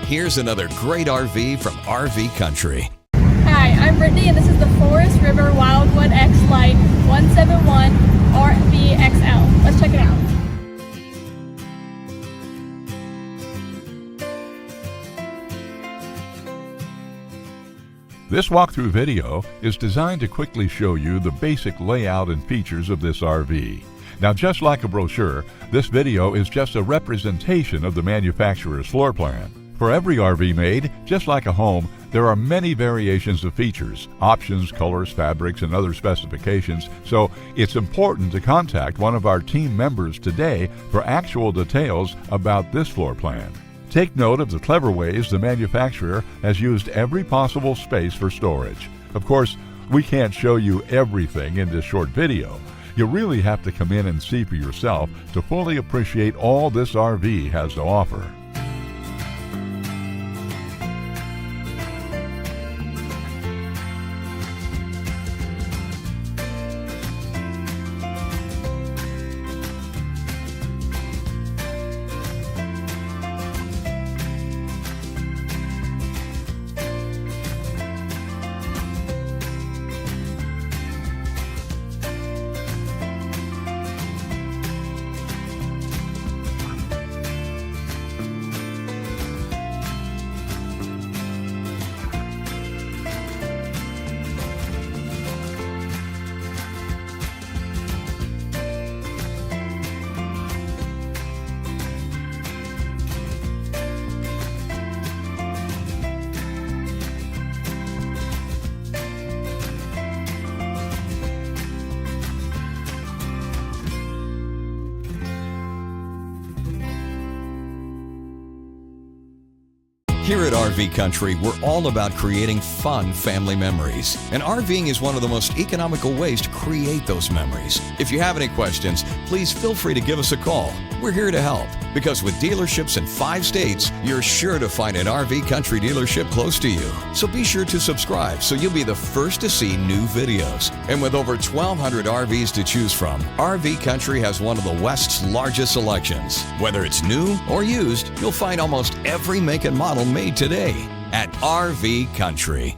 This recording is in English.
Here's another great RV from RV Country. Hi, I'm Brittany and this is the River Wildwood X-Lite-171RBXL. Let's check it out. This walkthrough video is designed to quickly show you the basic layout and features of this RV. Now, just like a brochure, this video is just a representation of the manufacturer's floor plan. For every RV made, just like a home, there are many variations of features, options, colors, fabrics, and other specifications, so it's important to contact one of our team members today for actual details about this floor plan. Take note of the clever ways the manufacturer has used every possible space for storage. Of course, we can't show you everything in this short video. You really have to come in and see for yourself to fully appreciate all this RV has to offer. Here at RV Country, we're all about creating fun family memories. And RVing is one of the most economical ways to create those memories. If you have any questions, please feel free to give us a call. We're here to help, because with dealerships in 5 states, you're sure to find an RV Country dealership close to you. So be sure to subscribe so you'll be the first to see new videos. And with over 1,200 RVs to choose from, RV Country has one of the West's largest selections. Whether it's new or used, you'll find almost every make and model made today at RV Country.